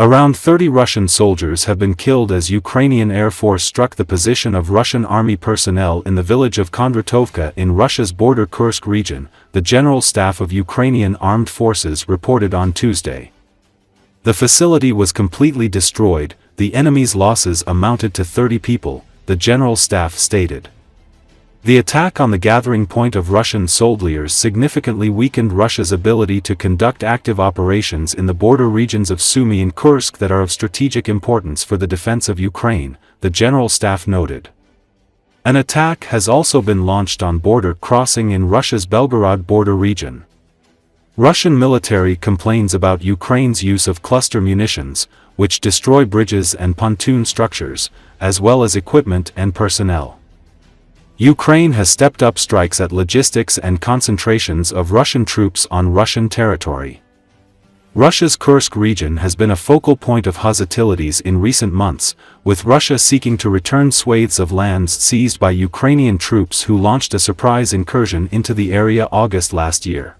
Around 30 Russian soldiers have been killed as Ukrainian Air Force struck the position of Russian army personnel in the village of Kondratovka in Russia's border Kursk region, the General Staff of Ukrainian Armed Forces reported on Tuesday. The facility was completely destroyed, the enemy's losses amounted to 30 people, the General Staff stated. The attack on the gathering point of Russian soldiers significantly weakened Russia's ability to conduct active operations in the border regions of Sumy and Kursk that are of strategic importance for the defense of Ukraine, the General Staff noted. An attack has also been launched on border crossing in Russia's Belgorod border region. Russian military complains about Ukraine's use of cluster munitions, which destroy bridges and pontoon structures, as well as equipment and personnel. Ukraine has stepped up strikes at logistics and concentrations of Russian troops on Russian territory. Russia's Kursk region has been a focal point of hostilities in recent months, with Russia seeking to return swathes of lands seized by Ukrainian troops who launched a surprise incursion into the area August last year.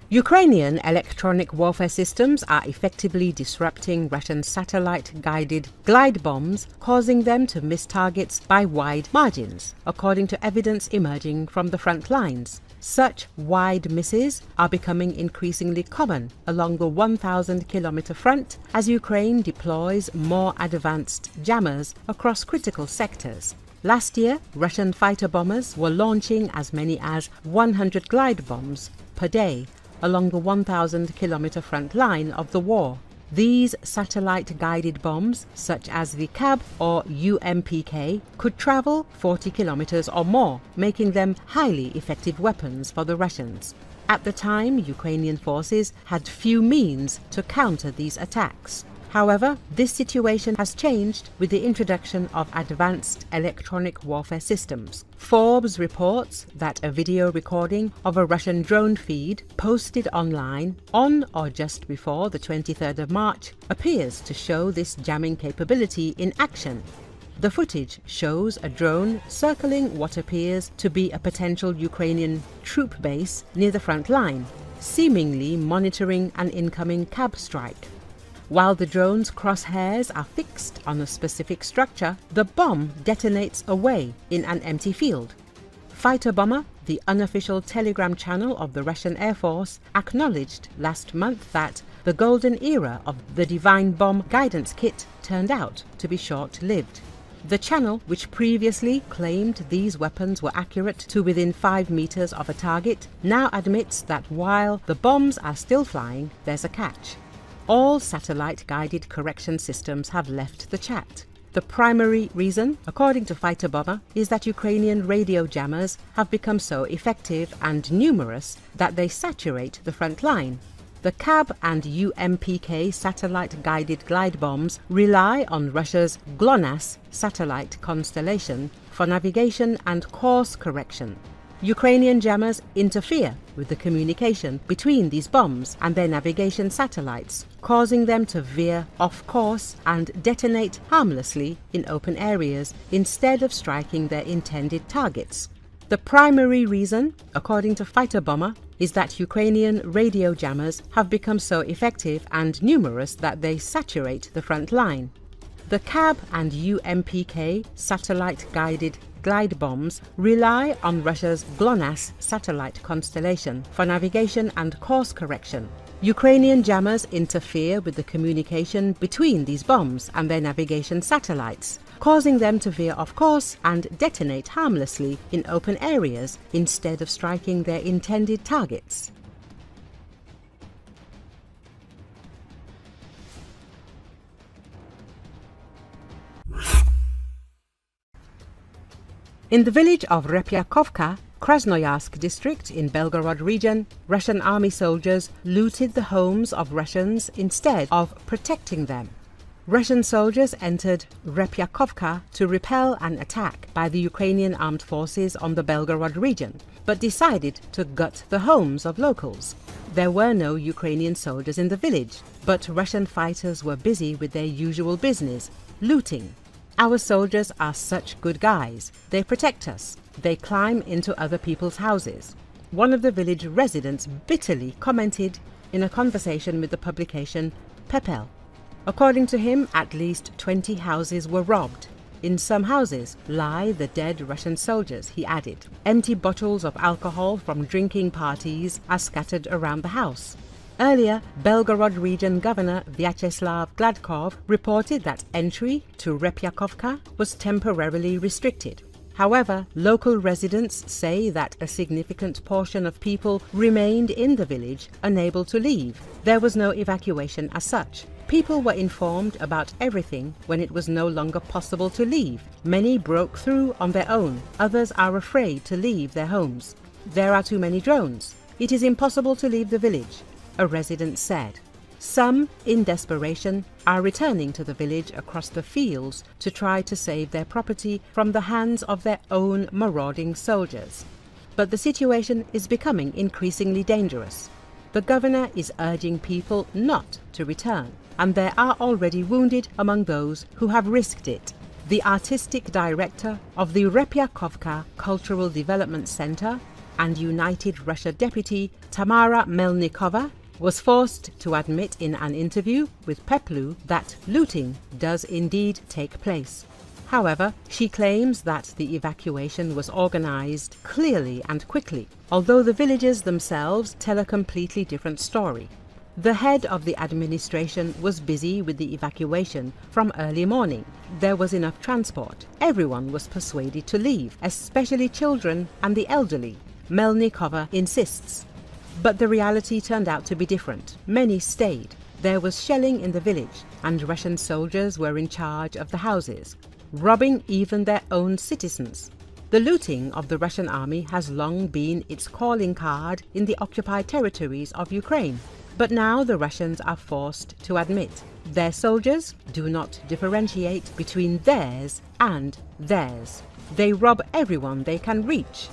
Ukrainian electronic warfare systems are effectively disrupting Russian satellite-guided glide bombs, causing them to miss targets by wide margins, according to evidence emerging from the front lines. Such wide misses are becoming increasingly common along the 1,000-kilometer front as Ukraine deploys more advanced jammers across critical sectors. Last year, Russian fighter bombers were launching as many as 100 glide bombs per day along the 1,000-kilometer front line of the war. These satellite-guided bombs, such as the CAB or UMPK, could travel 40 kilometers or more, making them highly effective weapons for the Russians. At the time, Ukrainian forces had few means to counter these attacks. However, this situation has changed with the introduction of advanced electronic warfare systems. Forbes reports that a video recording of a Russian drone feed posted online on or just before the 23rd of March appears to show this jamming capability in action. The footage shows a drone circling what appears to be a potential Ukrainian troop base near the front line, seemingly monitoring an incoming CAB strike. While the drone's crosshairs are fixed on a specific structure, the bomb detonates away in an empty field. Fighter Bomber, the unofficial Telegram channel of the Russian Air Force, acknowledged last month that the golden era of the Divine Bomb guidance kit turned out to be short-lived. The channel, which previously claimed these weapons were accurate to within 5 meters of a target, now admits that while the bombs are still flying, there's a catch. All satellite-guided correction systems have left the chat. The primary reason, according to Fighter Bomber, is that Ukrainian radio jammers have become so effective and numerous that they saturate the front line. The CAB and UMPK satellite-guided glide bombs rely on Russia's GLONASS satellite constellation for navigation and course correction. Ukrainian jammers interfere with the communication between these bombs and their navigation satellites, causing them to veer off course and detonate harmlessly in open areas instead of striking their intended targets. The primary reason, according to Fighter Bomber, is that Ukrainian radio jammers have become so effective and numerous that they saturate the front line. The CAB and UMPK satellite-guided glide bombs rely on Russia's GLONASS satellite constellation for navigation and course correction. Ukrainian jammers interfere with the communication between these bombs and their navigation satellites, causing them to veer off course and detonate harmlessly in open areas instead of striking their intended targets. In the village of Repyakovka, Krasnoyarsk district in Belgorod region, Russian army soldiers looted the homes of Russians instead of protecting them. Russian soldiers entered Repyakovka to repel an attack by the Ukrainian armed forces on the Belgorod region, but decided to gut the homes of locals. There were no Ukrainian soldiers in the village, but Russian fighters were busy with their usual business, looting. Our soldiers are such good guys. They protect us. They climb into other people's houses. One of the village residents bitterly commented in a conversation with the publication Pepel. According to him, at least 20 houses were robbed. In some houses lie the dead Russian soldiers, he added. Empty bottles of alcohol from drinking parties are scattered around the house. Earlier, Belgorod region governor Vyacheslav Gladkov reported that entry to Repyakovka was temporarily restricted. However, local residents say that a significant portion of people remained in the village, unable to leave. There was no evacuation as such. People were informed about everything when it was no longer possible to leave. Many broke through on their own. Others are afraid to leave their homes. There are too many drones. It is impossible to leave the village, a resident said. Some, in desperation, are returning to the village across the fields to try to save their property from the hands of their own marauding soldiers. But the situation is becoming increasingly dangerous. The governor is urging people not to return, and there are already wounded among those who have risked it. The artistic director of the Repyakovka Cultural Development Center and United Russia deputy Tamara Melnikova was forced to admit in an interview with Peplu that looting does indeed take place. However, she claims that the evacuation was organized clearly and quickly, although the villagers themselves tell a completely different story. The head of the administration was busy with the evacuation from early morning. There was enough transport. Everyone was persuaded to leave, especially children and the elderly, Melnikova insists. But the reality turned out to be different. Many stayed. There was shelling in the village, and Russian soldiers were in charge of the houses, robbing even their own citizens. The looting of the Russian army has long been its calling card in the occupied territories of Ukraine. But now the Russians are forced to admit their soldiers do not differentiate between theirs and theirs. They rob everyone they can reach.